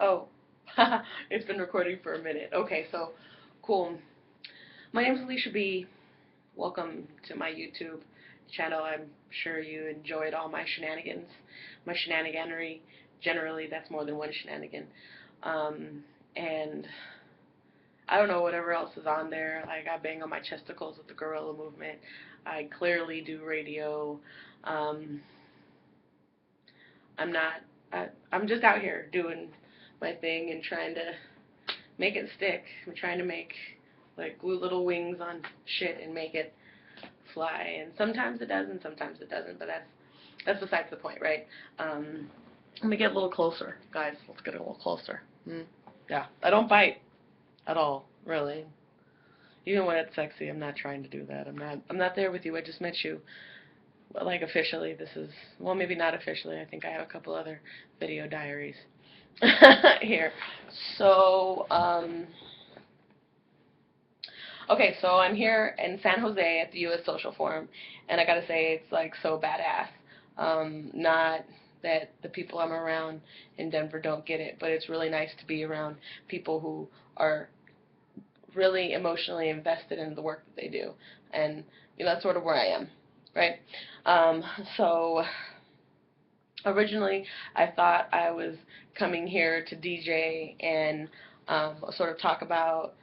Oh, it's been recording for a minute. Okay, so cool. My name is Alisha B. Welcome to my YouTube channel. I'm sure you enjoyed all my shenanigans, my shenaniganery. Generally, that's more than one shenanigan. And I don't know whatever else is on there. Like I bang on my chesticles with the guerrilla movement. I clearly do radio. Um, I'm not. I'm just out here doing my thing and trying to make it stick. I'm trying to make like glue little wings on shit and make it fly. And sometimes it does, and sometimes it doesn't. But that's besides the point, right? Let me get a little closer, guys. Let's get a little closer. Yeah, I don't bite at all, really. Even when it's sexy, I'm not trying to do that. I'm not there with you. I just met you. Well, like officially, this is well, maybe not officially. I think I have a couple other video diaries here. So, okay, so I'm here in San Jose at the U.S. Social Forum, and I gotta say it's like so badass. Not that the people I'm around in Denver don't get it, but it's really nice to be around people who are really emotionally invested in the work that they do, and that's sort of where I am, right? Um, so originally, I thought I was coming here to DJ and sort of talk about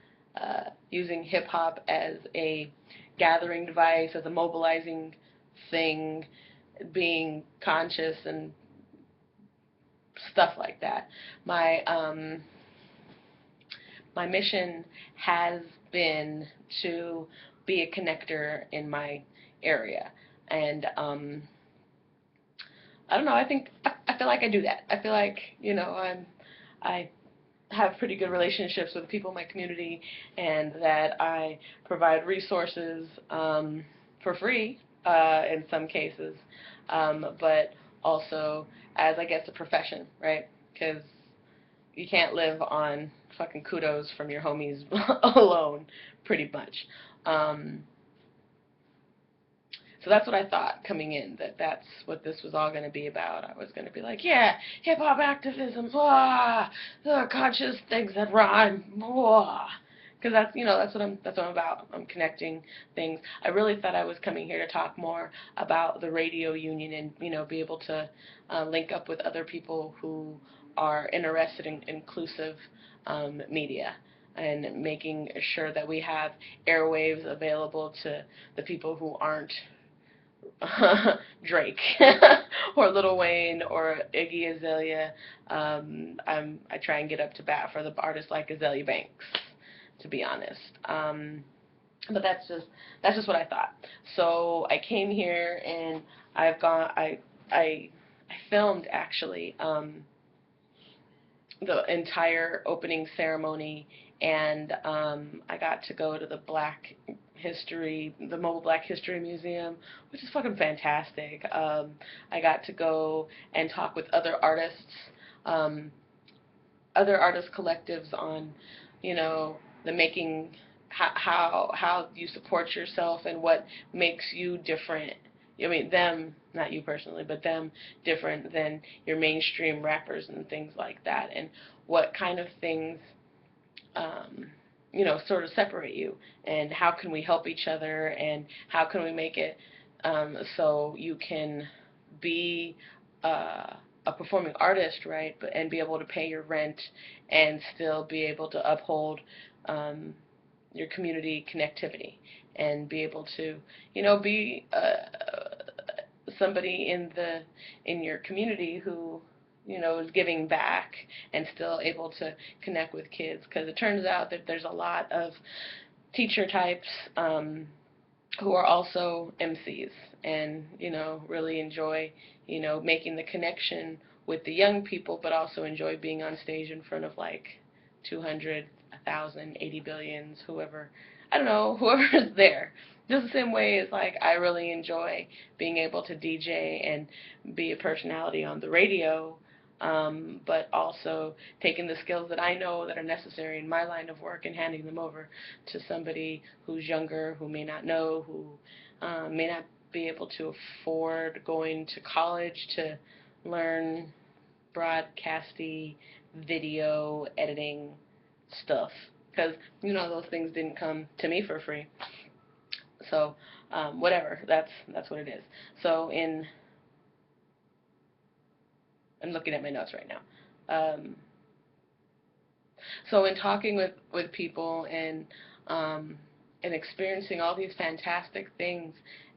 using hip hop as a gathering device, as a mobilizing thing, being conscious and stuff like that. My mission has been to be a connector in my area, and I don't know. I feel like I do that. I feel like I have pretty good relationships with people in my community, and that I provide resources for free in some cases, but also as I guess a profession, right? Because you can't live on fucking kudos from your homies alone, pretty much. Um, so that's what I thought coming in, that's what this was all going to be about. I was going to be like, yeah, hip hop activism, conscious things that rhyme, because that's what I'm about. I'm connecting things. I really thought I was coming here to talk more about the radio union and be able to link up with other people who are interested in inclusive media and making sure that we have airwaves available to the people who aren't Drake or Lil Wayne or Iggy Azalea. I try and get up to bat for the artists like Azalea Banks, to be honest. But that's just what I thought. So I came here and I filmed actually the entire opening ceremony, and I got to go to the Mobile Black History Museum, which is fucking fantastic. I got to go and talk with um, other artist collectives on, the making, how you support yourself and what makes you different. I mean, them, not you personally, but them different than your mainstream rappers and things like that, and what kind of things, sort of separate you, and how can we help each other, and how can we make it so you can be a performing artist, right, and be able to pay your rent and still be able to uphold your community connectivity and be able to, be somebody in your community who is giving back and still able to connect with kids, because it turns out that there's a lot of teacher types who are also MCs and really enjoy making the connection with the young people, but also enjoy being on stage in front of like 200, 1,000, 80 billions, whoever, I don't know, whoever's there. Just the same way as like I really enjoy being able to DJ and be a personality on the radio, but also taking the skills that I know that are necessary in my line of work and handing them over to somebody who's younger, who may not know, who may not be able to afford going to college to learn broadcasty video editing stuff, because those things didn't come to me for free. So whatever, that's what it is. So I'm looking at my notes right now. So in talking with people and experiencing all these fantastic things,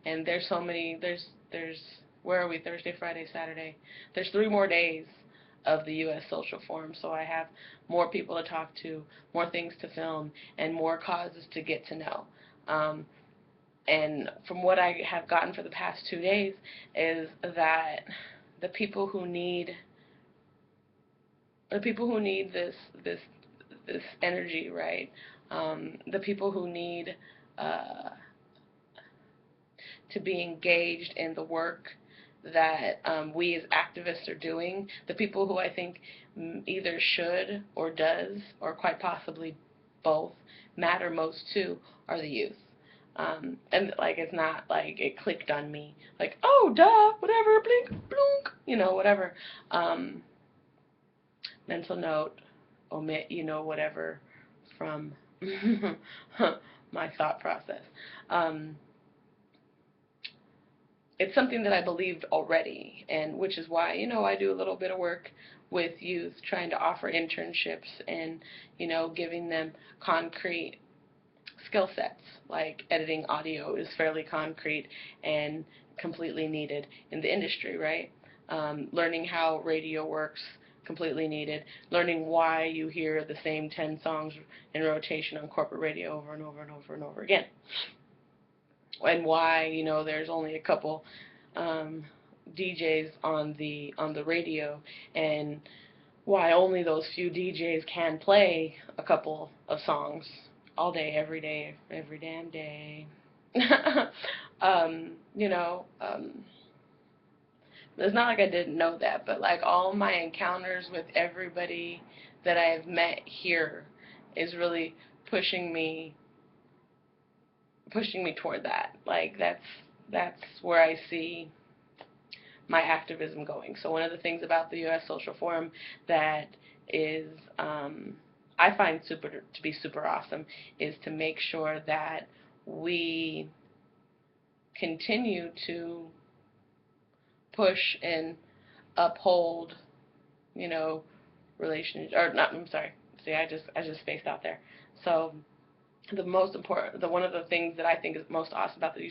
and there's so many, there's where are we, Thursday, Friday, Saturday, there's 3 more days of the U.S. Social Forum, so I have more people to talk to, more things to film, and more causes to get to know. And from what I have gotten for the past 2 days is that the people who need this energy, right? The people who need to be engaged in the work that we as activists are doing, the people who I think either should or does, or quite possibly both, matter most to, are the youth. And like, it's not like it clicked on me, like, oh, duh, whatever, blink, blunk, whatever. Mental note, omit, whatever from my thought process. It's something that I believed already, and which is why, I do a little bit of work with youth, trying to offer internships and, giving them concrete skill sets. Like editing audio is fairly concrete and completely needed in the industry, right? Learning how radio works, completely needed. Learning why you hear the same 10 songs in rotation on corporate radio over and over and over and over again. And why, there's only a couple DJs on the radio, and why only those few DJs can play a couple of songs all day, every damn day. It's not like I didn't know that, but like all my encounters with everybody that I've met here is really pushing me toward that. Like that's where I see my activism going. So one of the things about the U.S. Social Forum that is I find to be super awesome is to make sure that we continue to push and uphold, relations, or not, I'm sorry. See, I just spaced out there. So the most important, one of the things that I think is most awesome about the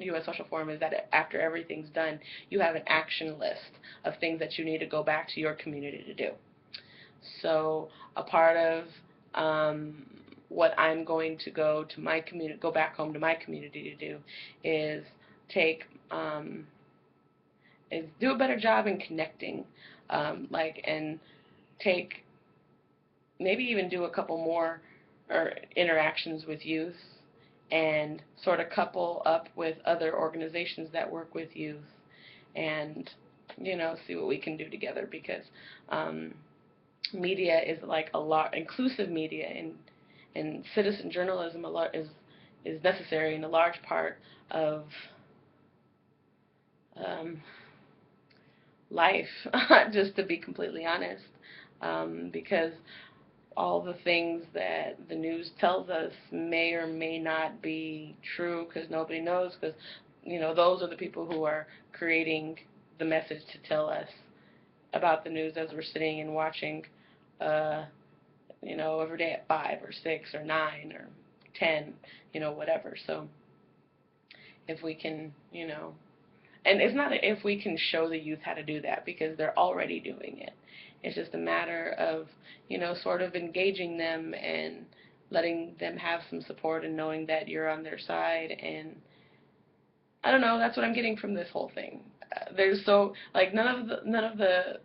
U.S. Social Forum is that after everything's done, you have an action list of things that you need to go back to your community to do. So a part of what I'm going to go back home to my community to do is do a better job in connecting, and maybe even do a couple more interactions with youth, and sort of couple up with other organizations that work with youth, and see what we can do together, because media is like a lot, inclusive media and citizen journalism is necessary in a large part of life, just to be completely honest, because all the things that the news tells us may or may not be true, because nobody knows, because those are the people who are creating the message to tell us about the news as we're sitting and watching every day at 5 or 6 or 9 or 10, whatever. So if we can, and it's not if we can show the youth how to do that, because they're already doing it. It's just a matter of, sort of engaging them and letting them have some support and knowing that you're on their side. And I don't know, that's what I'm getting from this whole thing. None of the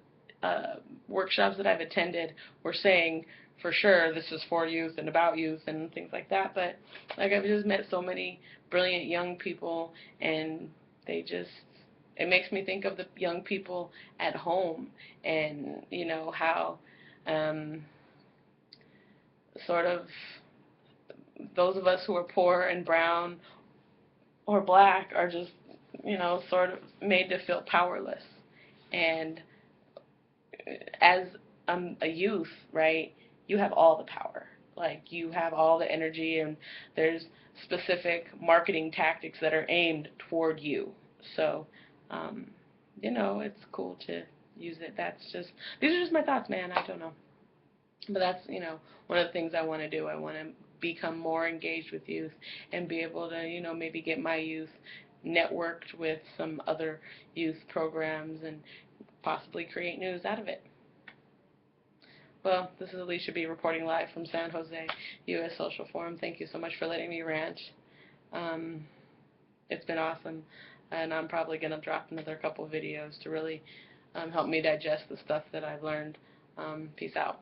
workshops that I've attended were saying for sure this is for youth and about youth and things like that, but like, I've just met so many brilliant young people, and it makes me think of the young people at home, and how sort of those of us who are poor and brown or black are just sort of made to feel powerless. And as a youth, right, you have all the power. Like, you have all the energy, and there's specific marketing tactics that are aimed toward you. So, um, it's cool to use it. These are just my thoughts, man. I don't know. But that's, one of the things I want to do. I want to become more engaged with youth and be able to, maybe get my youth networked with some other youth programs and possibly create news out of it. Well, this is Alisha B reporting live from San Jose, U.S. Social Forum. Thank you so much for letting me rant. Um, it's been awesome, and I'm probably going to drop another couple videos to really help me digest the stuff that I've learned. Peace out.